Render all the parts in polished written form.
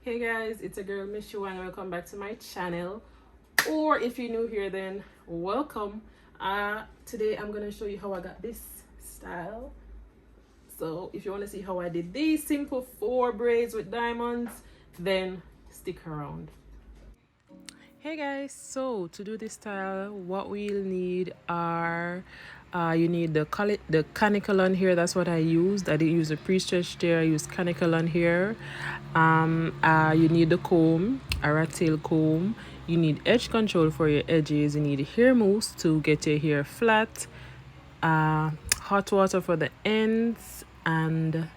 Hey guys, it's a girl Miss Shu and welcome back to my channel. Or if you're new here, then welcome. Today I'm gonna show you how I got this style. So if you want to see how I did these simple 4 braids with diamonds, then stick around. Hey guys, so to do this style, what we'll need are you need the canicle on here. That's what I used. I didn't use a pre-stretched there. I used canicle on here. You need the comb, a rat tail comb. You need edge control for your edges. You need hair mousse to get your hair flat. Hot water for the ends, and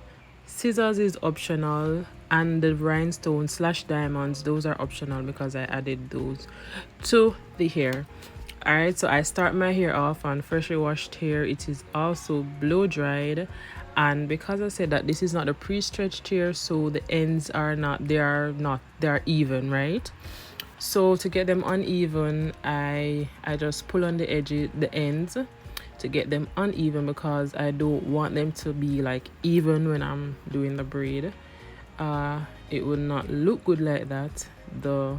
scissors is optional, and the rhinestones / diamonds, those are optional because I added those to the hair. Alright, so I start my hair off on freshly washed hair. It is also blow dried, and because I said that this is not a pre-stretched hair, so the ends are not, they are even, right? So to get them uneven, I just pull on the edges, the ends, to get them uneven, because I don't want them to be like even when I'm doing the braid. It will not look good like that. The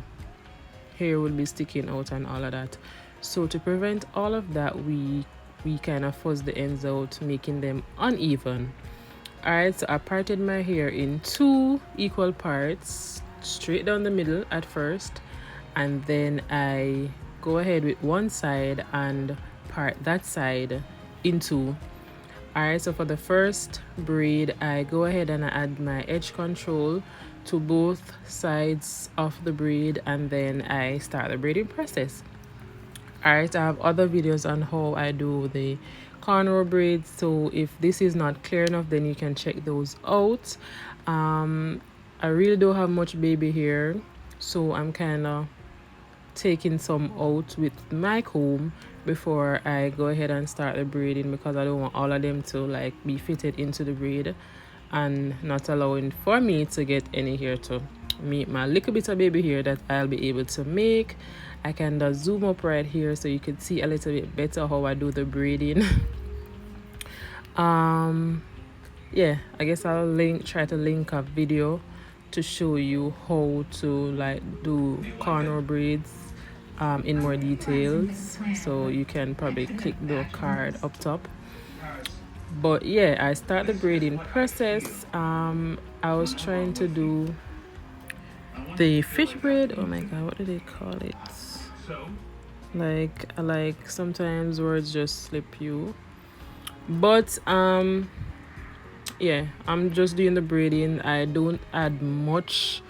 hair will be sticking out and all of that. So to prevent all of that, we kind of fuzz the ends out, making them uneven. Alright, so I parted my hair in 2 equal parts, straight down the middle at first, and then I go ahead with one side and part that side in 2. Alright, so for the first braid, I go ahead and I add my edge control to both sides of the braid, and then I start the braiding process. Alright, I have other videos on how I do the cornrow braids, so if this is not clear enough, then you can check those out. I really don't have much baby hair, so I'm kind of taking some out with my comb before I go ahead and start the braiding, because I don't want all of them to like be fitted into the braid and not allowing for me to get any hair to meet my little bit of baby hair that I'll be able to make. I can just zoom up right here so you can see a little bit better how I do the braiding. Yeah, I guess I'll try to link a video to show you how to like do cornrow braids in more details, so you can probably click the card up top. But yeah, I start the braiding process. I was trying to do the fish braid. Oh my god, what do they call it? Like sometimes words just slip you. But yeah, I'm just doing the braiding. I don't add much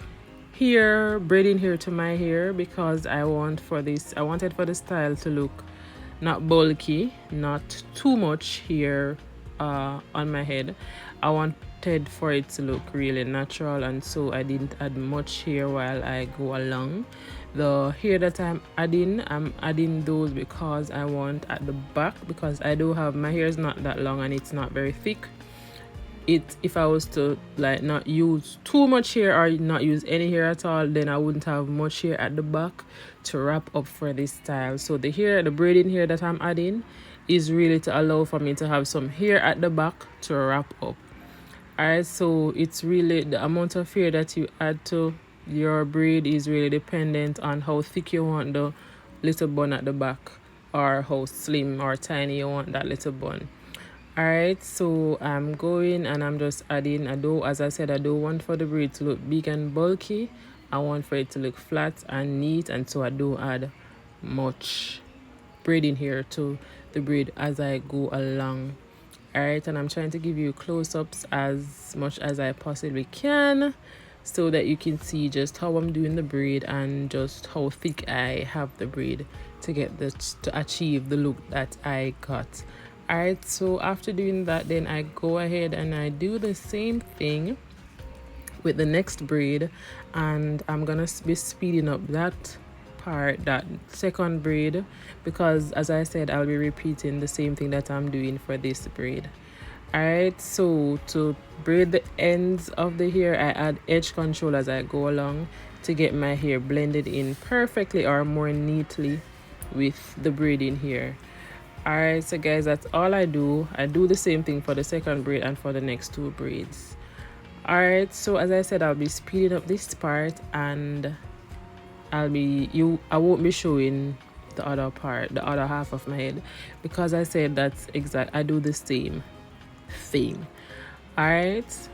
braiding hair to my hair, because I wanted for the style to look not bulky, not too much hair on my head. I wanted for it to look really natural, and so I didn't add much hair while I go along. The hair that I'm adding those because I want at the back, because I do have, my hair is not that long and it's not very thick. If I was to like not use too much hair or not use any hair at all, then I wouldn't have much hair at the back to wrap up for this style. So the braiding hair that I'm adding is really to allow for me to have some hair at the back to wrap up. Alright, so it's really the amount of hair that you add to your braid is really dependent on how thick you want the little bun at the back, or how slim or tiny you want that little bun. Alright, so I'm going and I'm just adding. As I said, I don't want for the braid to look big and bulky. I want for it to look flat and neat, and so I don't add much braiding hair to the braid as I go along. Alright, and I'm trying to give you close-ups as much as I possibly can, so that you can see just how I'm doing the braid and just how thick I have the braid to achieve the look that I got. Alright, so after doing that, then I go ahead and I do the same thing with the next braid, and I'm gonna be speeding up that second braid, because as I said, I'll be repeating the same thing that I'm doing for this braid. Alright, so to braid the ends of the hair, I add edge control as I go along to get my hair blended in perfectly or more neatly with the braiding hair. Alright, so guys, that's all I do. I do the same thing for the second braid and for the next 2 braids. All right, so as I said, I'll be speeding up this part, and I won't be showing the other part, the other half of my head, because I said that's exact. I do the same thing. All right.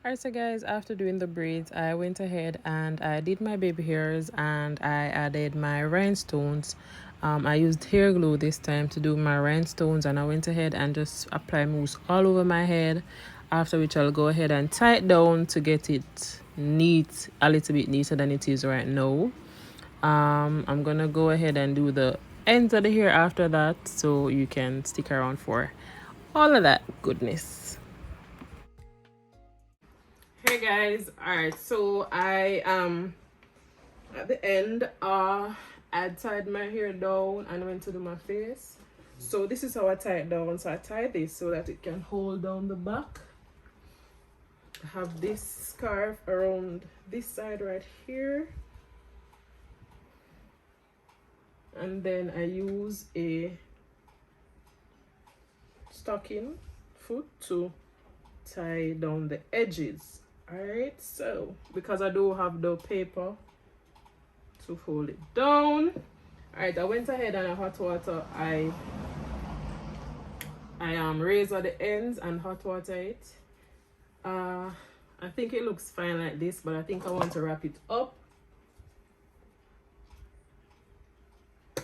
Alright, so guys, after doing the braids, I went ahead and I did my baby hairs and I added my rhinestones. I used hair glue this time to do my rhinestones, and I went ahead and just apply mousse all over my head, after which I'll go ahead and tie it down to get it neat, a little bit neater than it is right now. I'm gonna go ahead and do the ends of the hair after that, so you can stick around for all of that goodness. Hey guys, all right, so I at the end I tied my hair down and went to do my face. So this is how I tie it down. So I tie this so that it can hold down the back. I have this scarf around this side right here, and then I use a stocking foot to tie down the edges. Alright, so because I do have the paper to hold it down. Alright, I went ahead and I hot water. I razor the ends and hot water it. I think it looks fine like this, but I think I want to wrap it up. I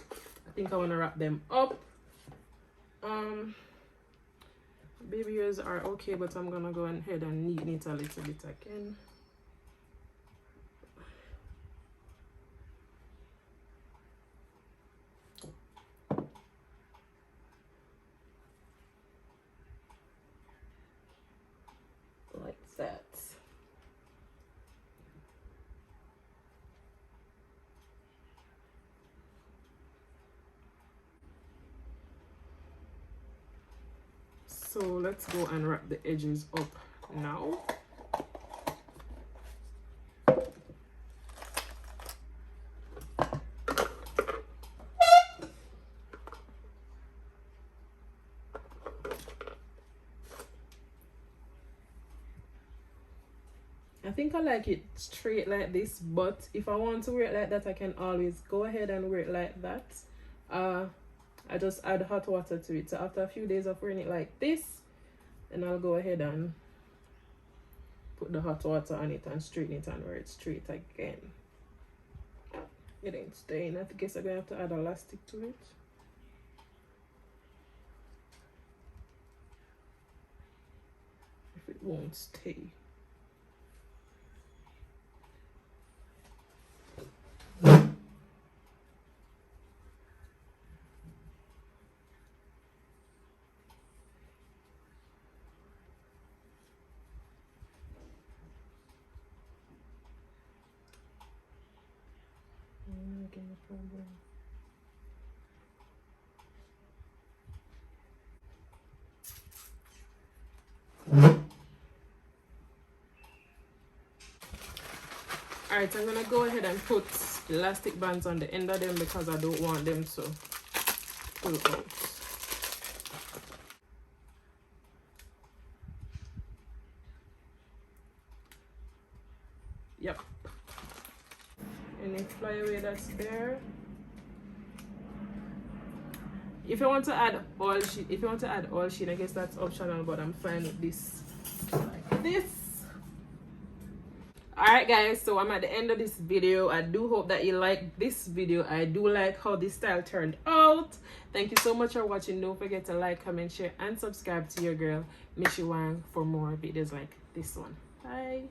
think I want to wrap them up. Baby hairs are okay, but I'm gonna go ahead and neaten it a little bit again. Like that. So let's go and wrap the edges up now. I think I like it straight like this, but if I want to wear it like that, I can always go ahead and wear it like that. I just add hot water to it. So after a few days of wearing it like this, then I'll go ahead and put the hot water on it and straighten it and wear it straight again. It ain't staying. I guess I'm gonna have to add elastic to it. If it won't stay. Alright, I'm gonna go ahead and put elastic bands on the end of them because I don't want them to pull out. Yep. Any flyaway that's there. If you want to add oil sheen, I guess that's optional, but I'm fine with this. Like this. Alright guys, so I'm at the end of this video. I do hope that you like this video. I do like how this style turned out. Thank you so much for watching. Don't forget to like, comment, share, and subscribe to your girl Miss Wang for more videos like this one. Bye.